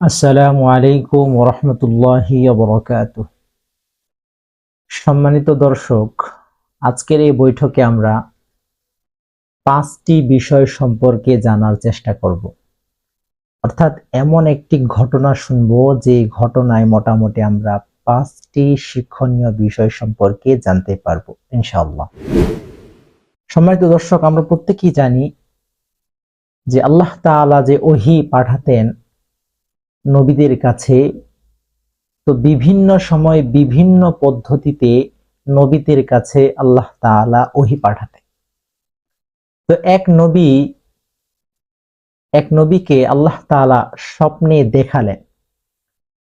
আসসালামু আলাইকুম ওরহমতুল্লাহি ওয়া বারাকাতুহু। সম্মানিত দর্শক, আজকের এই বৈঠকে আমরা 5টি বিষয় সম্পর্কে জানার চেষ্টা করব। অর্থাৎ এমন একটি ঘটনা শুনবো যে ঘটনায় মোটামুটি আমরা 5টি শিক্ষণীয় বিষয় সম্পর্কে জানতে পারবো ইনশাআল্লাহ। সম্মানিত দর্শক, আমরা প্রত্যেকেই জানি যে আল্লাহ তাআলা যে ওহী পাঠাতেন নবীদের কাছে, তো বিভিন্ন সময় বিভিন্ন পদ্ধতিতে নবীদের কাছে আল্লাহ তাআলা ওহী পাঠাতেন। তো এক নবীকে আল্লাহ তাআলা স্বপ্নে দেখালেন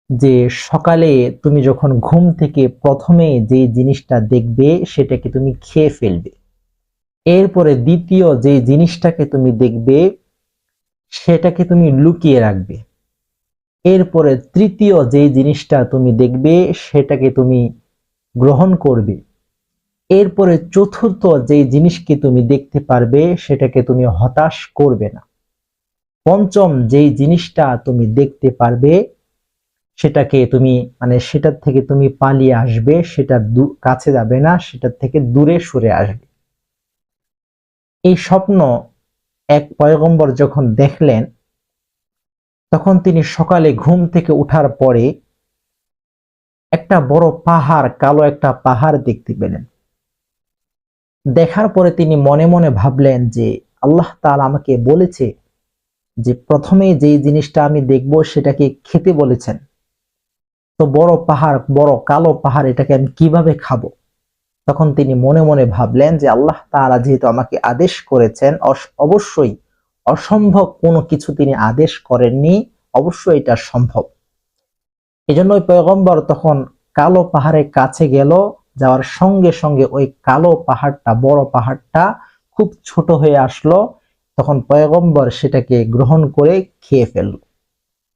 যে সকালে তুমি যখন ঘুম থেকে প্রথমে যে জিনিসটা দেখবে সেটাকে তুমি খেয়ে ফেলবে। এরপরে দ্বিতীয় যে জিনিসটাকে তুমি দেখবে সেটাকে তুমি লুকিয়ে রাখবে। এরপরে তৃতীয় যে জিনিসটা তুমি দেখবে সেটাকে তুমি গ্রহণ করবে। এরপরে চতুর্থ যে জিনিসকে তুমি দেখতে পারবে সেটাকে তুমি হতাশ করবে না। পঞ্চম যেই জিনিসটা তুমি দেখতে পারবে সেটাকে তুমি সেটার থেকে তুমি পালিয়ে আসবে, সেটার কাছে যাবে না, সেটার থেকে দূরে সরে আসবে। এই স্বপ্ন এক পয়গম্বর যখন দেখলেন, তখন তিনি সকালে ঘুম থেকে ওঠার পরে একটা বড় পাহাড়, কালো একটা পাহাড় দেখতে পেলেন। দেখার পরে তিনি মনে মনে ভাবলেন যে আল্লাহ তাআলা আমাকে বলেছে যে প্রথমে যেই জিনিসটা আমি দেখব সেটাকে খেতে বলেছেন, তো বড় পাহাড়, বড় কালো পাহাড়, এটাকে আমি কিভাবে খাবো? তখন তিনি মনে মনে ভাবলেন যে আল্লাহ তাআলা যেহেতু আমাকে আদেশ করেছেন, অবশ্যই অসম্ভব কোনো কিছু তিনি আদেশ করেননি, অবশ্যই এটা সম্ভব। এজন্য ওই পয়গম্বর তখন কালো পাহাড়ের কাছে গেল। যাওয়ার সঙ্গে সঙ্গে ওই কালো পাহাড়টা, বড় পাহাড়টা খুব ছোট হয়ে আসলো। তখন পয়গম্বর সেটাকে গ্রহণ করে খেয়ে ফেলল।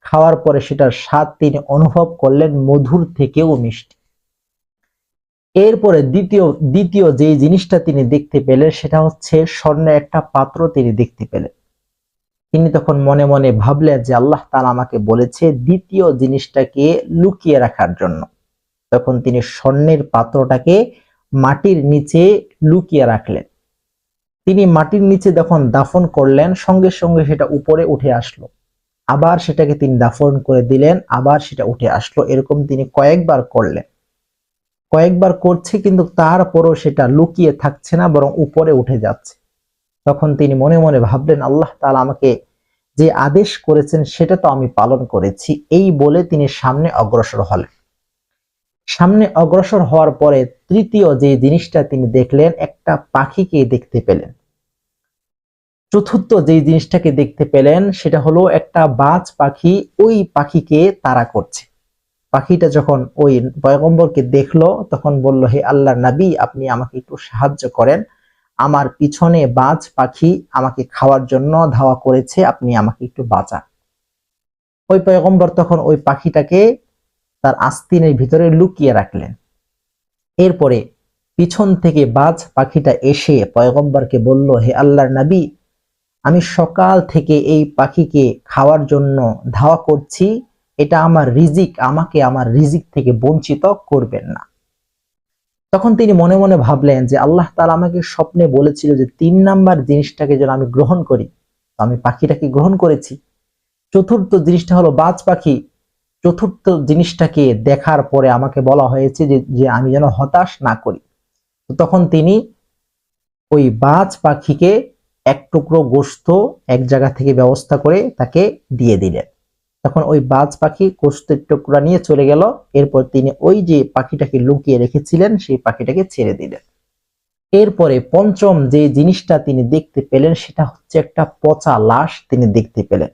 খাওয়ার পরে সেটার স্বাদ তিনি অনুভব করলেন মধুর থেকেও মিষ্টি। এরপরে দ্বিতীয় যে জিনিসটা তিনি দেখতে পেলেন সেটা হচ্ছে স্বর্ণের একটা পাত্র তিনি দেখতে পেলেন। তিনি তখন মনে মনে ভাবলেন যে আল্লাহ তাআলা আমাকে বলেছে দ্বিতীয় জিনিসটাকে লুকিয়ে রাখার জন্য। তখন তিনি স্বর্ণের পাত্রটাকে মাটির নিচে লুকিয়ে রাখলেন। তিনি মাটির নিচে যখন দাফন করলেন, সঙ্গে সঙ্গে সেটা উপরে উঠে আসলো। আবার সেটাকে তিনি দাফন করে দিলেন, আবার সেটা উঠে আসলো। এরকম তিনি কয়েকবার করলেন। কয়েকবার করছে, কিন্তু তারপরও সেটা লুকিয়ে থাকছে না, বরং উপরে উঠে যাচ্ছে। তখন তিনি মনে মনে ভাবলেন আল্লাহ তাআলা আমাকে যে আদেশ করেছেন সেটা তো আমি পালন করেছি। এই বলে তিনি সামনে অগ্রসর হলেন। সামনে অগ্রসর হওয়ার পরে তৃতীয় যে জিনিসটা তিনি দেখলেন, একটা পাখিকে দেখতে পেলেন। চতুর্থ যে জিনিসটাকে দেখতে পেলেন সেটা হলো একটা বাজ পাখি ওই পাখিকে তাড়া করছে। পাখিটা যখন ওই পয়গম্বরকে দেখলো, তখন বলল, হে আল্লাহর নবী, আপনি আমাকে একটু সাহায্য করেন, আমার পিছনে বাজ পাখি আমাকে খাওয়ার জন্য ধাওয়া করেছে, আপনি আমাকে একটু বাঁচান। ওই পয়গম্বর তখন ওই পাখিটাকে তার আস্তিনের ভিতরে লুকিয়ে রাখলেন। এরপরে পিছন থেকে বাজ পাখিটা এসে পয়গম্বরকে বলল, হে আল্লাহর নবী, আমি সকাল থেকে এই পাখিকে খাওয়ার জন্য ধাওয়া করছি, এটা আমার রিজিক, আমাকে আমার রিজিক থেকে বঞ্চিত করবেন না। তখন তিনি মনে মনে ভাবলেন যে আল্লাহ তাআলা আমাকে স্বপ্নে বলেছিল যে 3 নাম্বার জিনিসটাকে যেন আমি গ্রহণ করি, তো আমি পাখিটাকে গ্রহণ করেছি। চতুর্থ জিনিসটা হলো বাজ পাখি। চতুর্থ জিনিসটাকে দেখার পরে আমাকে বলা হয়েছে যে আমি যেন হতাশ না করি। তো তখন তিনি ওই বাজ পাখিকে এক টুকরো গোশত এক জায়গা থেকে ব্যবস্থা করে তাকে দিয়ে দিলেন। তখন ওই বাজ পাখি গোশতের টুকরা নিয়ে চলে গেল। এরপর তিনি ওই যে পাখিটাকে লুকিয়ে রেখেছিলেন সেই পাখিটাকে ছেড়ে দিলেন। এরপরে পঞ্চম যে জিনিসটা তিনি দেখতে পেলেন সেটা হচ্ছে একটা পচা লাশ তিনি দেখতে পেলেন।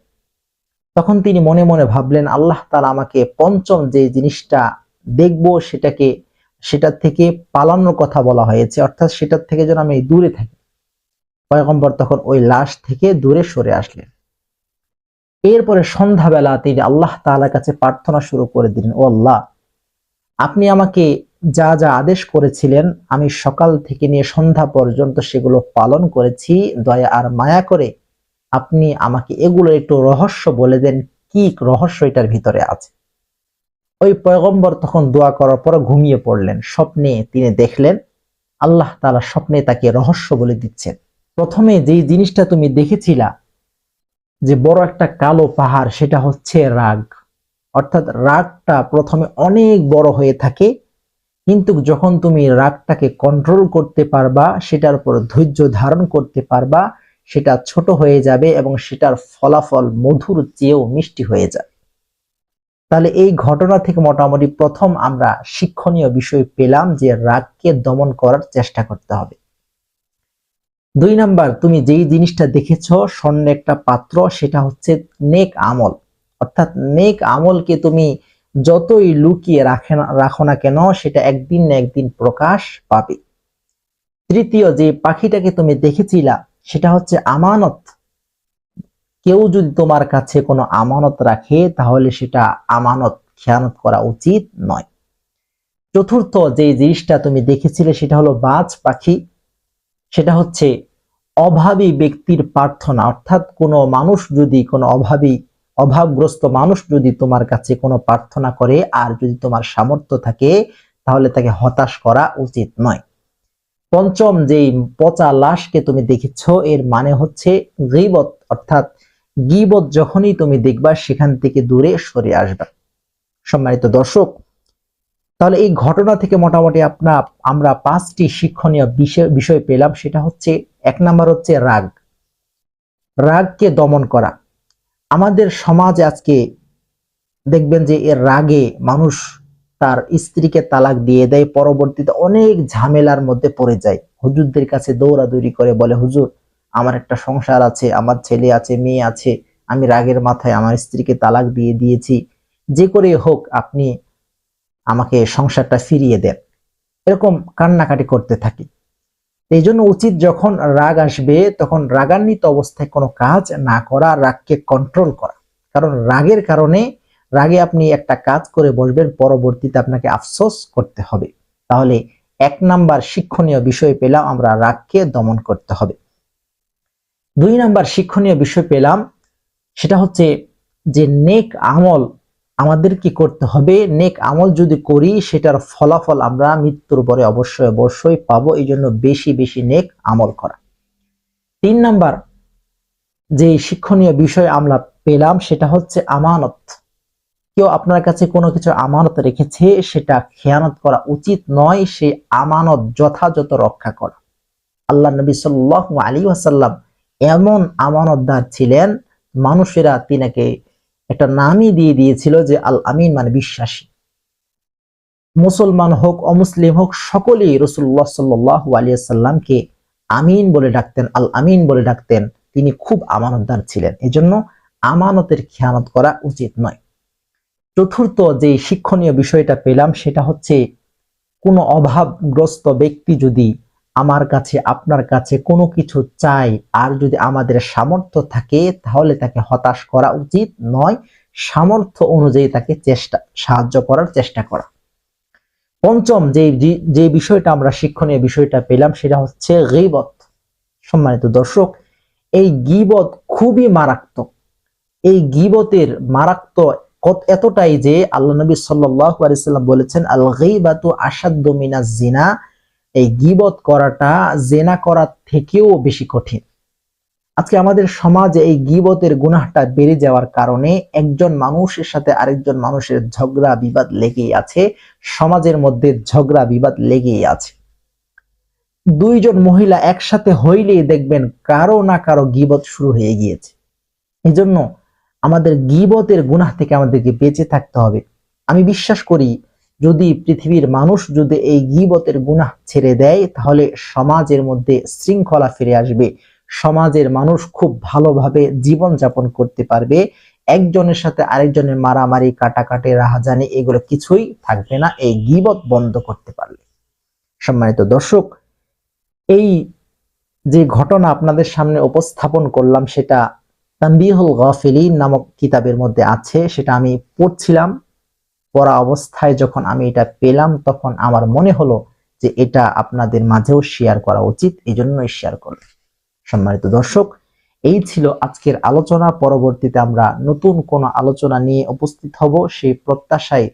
তখন তিনি মনে মনে ভাবলেন আল্লাহ তাআলা আমাকে পঞ্চম যে জিনিসটা দেখবো সেটার থেকে পালানোর কথা বলা হয়েছে, অর্থাৎ সেটার থেকে যেন আমি দূরে থাকি। পয়গম্বর তখন ওই লাশ থেকে দূরে সরে আসলেন। এরপরে সন্ধ্যাবেলা তিনি আল্লাহ তাআলার কাছে প্রার্থনা শুরু করে দিলেন, ও আল্লাহ, আপনি আমাকে যা যা আদেশ করেছিলেন আমি সকাল থেকে নিয়ে সন্ধ্যা পর্যন্ত সেগুলো পালন করেছি। দয়া আর মায়া করে আপনি আমাকে এগুলো একটু রহস্য বলে দেন, কি রহস্য এটার ভিতরে আছে। ওই পয়গম্বর তখন দোয়া করার পর ঘুমিয়ে পড়লেন। স্বপ্নে তিনি দেখলেন আল্লাহ তাআলা স্বপ্নে তাকে রহস্য বলে দিচ্ছেন। প্রথমে যেই জিনিসটা তুমি দেখেছিলা যে বড় একটা কালো পাহাড়, সেটা হচ্ছে রাগ। অর্থাৎ রাগটা প্রথমে অনেক বড় হয়ে থাকে, কিন্তু যখন তুমি রাগটাকে কন্ট্রোল করতে পারবা, সেটার উপর ধৈর্য ধারণ করতে পারবা, সেটা ছোট হয়ে যাবে এবং সেটার ফলাফল মধুর চেয়েও মিষ্টি হয়ে যাবে। তাহলে এই ঘটনা থেকে মোটামুটি প্রথম আমরা শিক্ষণীয় বিষয় পেলাম যে রাগকে দমন করার চেষ্টা করতে হবে। 2 নাম্বার, তুমি যেই জিনিসটা দেখেছো স্বর্ণ একটা পাত্র, সেটা হচ্ছে নেক আমল। অর্থাৎ নেক আমলকে তুমি যতই লুকিয়ে রাখো না কেন, সেটা একদিন না একদিন প্রকাশ পাবে। তৃতীয়, যে পাখিটাকে তুমি দেখেছিলা সেটা হচ্ছে আমানত। কেউ যদি তোমার কাছে কোনো আমানত রাখে তাহলে সেটা আমানত খেয়ানত করা উচিত নয়। চতুর্থ, যে জিনিসটা তুমি দেখেছিলে সেটা হলো বাজ পাখি। সেটা হচ্ছে অভাবী ব্যক্তির প্রার্থনা। অর্থাৎ কোনো মানুষ যদি, কোনো অভাবগ্রস্ত মানুষ যদি তোমার কাছে কোনো প্রার্থনা করে আর যদি তোমার সামর্থ্য থাকে, তাহলে তাকে হতাশ করা উচিত নয়। পঞ্চম, যেই পচা লাশকে তুমি দেখেছো, এর মানে হচ্ছে গীবত। অর্থাৎ গীবত যখনই তুমি দেখবা সেখান থেকে দূরে সরে আসবা। সম্মানিত দর্শক, তাহলে এই ঘটনা থেকে মোটামুটি আমরা 5টি শিক্ষণীয় বিষয় পেলাম। সেটা হচ্ছে 1 নাম্বার হচ্ছে রাগ, রাগকে দমন করা। আমাদের সমাজ আজকে দেখবেন যে এর রাগে মানুষ তার স্ত্রীকে তালাক দিয়ে দেয়, পরবর্তীতে অনেক ঝামেলার মধ্যে পড়ে যায়। হুজুরদের কাছে দৌড়াদৌড়ি করে বলে, হুজুর আমার একটা সংসার আছে, আমার ছেলে আছে, মেয়ে আছে, আমি রাগের মাথায় আমার স্ত্রীকে তালাক দিয়ে দিয়েছি, যে করে হোক আপনি আমাকে সংসারটা ফিরিয়ে দেন। এরকম কান্নাকাটি করতে থাকি। এই জন্য উচিত যখন রাগ আসবে তখন রাগান্বিত অবস্থায় কোনো কাজ না করা, রাগকে কন্ট্রোল করা। কারণ রাগের কারণে, রাগে আপনি একটা কাজ করে বসবেন, পরবর্তীতে আপনাকে আফসোস করতে হবে। তাহলে 1 নাম্বার শিক্ষণীয় বিষয় পেলাম, আমরা রাগকে দমন করতে হবে। 2 নাম্বার শিক্ষণীয় বিষয় পেলাম, সেটা হচ্ছে যে নেক আমল আমাদের কি করতে হবে। নেক আমল যদি করি সেটার ফলাফল আমরা মৃত্যুর পরে অবশ্যই অবশ্যই পাবো। এই জন্য বেশি বেশি নেক আমল করা। 3 নাম্বার যে শিক্ষণীয় বিষয় আমরা পেলাম সেটা হচ্ছে আমানত। কেউ আপনার কাছে কোনো কিছু আমানত রেখেছে, সেটা খেয়ানত করা উচিত নয়। সেই আমানত যথাযথ রক্ষা করা। আল্লাহ নবী সাল্লাল্লাহু আলাইহি ওয়াসাল্লাম এমন আমানতদার ছিলেন, মানুষেরা তিনাকে একটা নামই দিয়ে দিয়েছিল যে আল আমিন, মানে বিশ্বাসী। মুসলমান হোক অমুসলিম হোক সকলেই রাসূলুল্লাহ সাল্লাল্লাহু আলাইহি ওয়াসাল্লামকে আমিন বলে ডাকতেন, আল আমিন বলে ডাকতেন। তিনি খুব আমানতদার ছিলেন, এজন্য আমানতের খেয়ানত করা উচিত নয়। চতুর্থ যে শিক্ষণীয় বিষয়টা পেলাম সেটা হচ্ছে কোনো অভাবগ্রস্ত ব্যক্তি যদি আমার কাছে, আপনার কাছে কোনো কিছু চাই, আর যদি আমাদের সামর্থ্য থাকে তাহলে তাকে হতাশ করা উচিত নয়, সামর্থ্য অনুযায়ী তাকে সাহায্য করার চেষ্টা করা। পঞ্চম যে বিষয়টা আমরা শিক্ষণীয় বিষয়টা পেলাম সেটা হচ্ছে গীবত। সম্মানিত দর্শক, এই গীবত খুবই মারাত্মক। এই গীবতের মারাত্মক এতটাই যে আল্লাহ নবী সাল্লাল্লাহু আলাইহি ওয়াসাল্লাম বলেছেন, আল গীবাতু আশাদ্দু মিনাজ জিনা। এই গীবত করাটা জেনা করার থেকেও বেশি কঠিন। আজকে আমাদের সমাজে এই গীবতের গুনাহটা বেড়ে যাওয়ার কারণে একজন মানুষের সাথে আরেকজন মানুষের ঝগড়া বিবাদ লেগেই আছে, সমাজের মধ্যে ঝগড়া বিবাদ লেগেই আছে। 2 জন মহিলা একসাথে হইলেই দেখবেন কারো না কারো গীবত শুরু হয়ে গিয়েছে। এজন্য আমাদের গীবতের গুনাহ থেকে আমাদেরকে বেঁচে থাকতে হবে। আমি বিশ্বাস করি যদি পৃথিবীর মানুষ যদি এই গীবতের গুনাহ ছেড়ে দেয় তাহলে সমাজের মধ্যে শৃঙ্খলা ফিরে আসবে, সমাজের মানুষ খুব ভালোভাবে জীবন যাপন করতে পারবে। একজনের সাথে আরেকজনের মারামারি, কাটাকাটি, রাহাজানি এগুলো কিছুই থাকবে না এই গীবত বন্ধ করতে পারলে। সম্মানিত দর্শক, এই যে ঘটনা আপনাদের সামনে উপস্থাপন করলাম সেটা তানবীহুল গাফিলিন নামক কিতাবের মধ্যে আছে। সেটা আমি পড়ছিলাম, পড়া অবস্থায় যখন আমি এটা পেলাম তখন আমার মনে হলো যে এটা আপনাদের মাঝেও শেয়ার করা উচিত, এই জন্যই শেয়ার করলাম। সম্মানিত দর্শক, এই ছিল আজকের আলোচনা। পরবর্তীতে আমরা নতুন কোনো আলোচনা নিয়ে উপস্থিত হব, সেই প্রত্যাশায়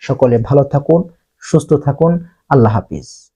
সকলে ভালো থাকুন, সুস্থ থাকুন। আল্লাহ হাফিজ।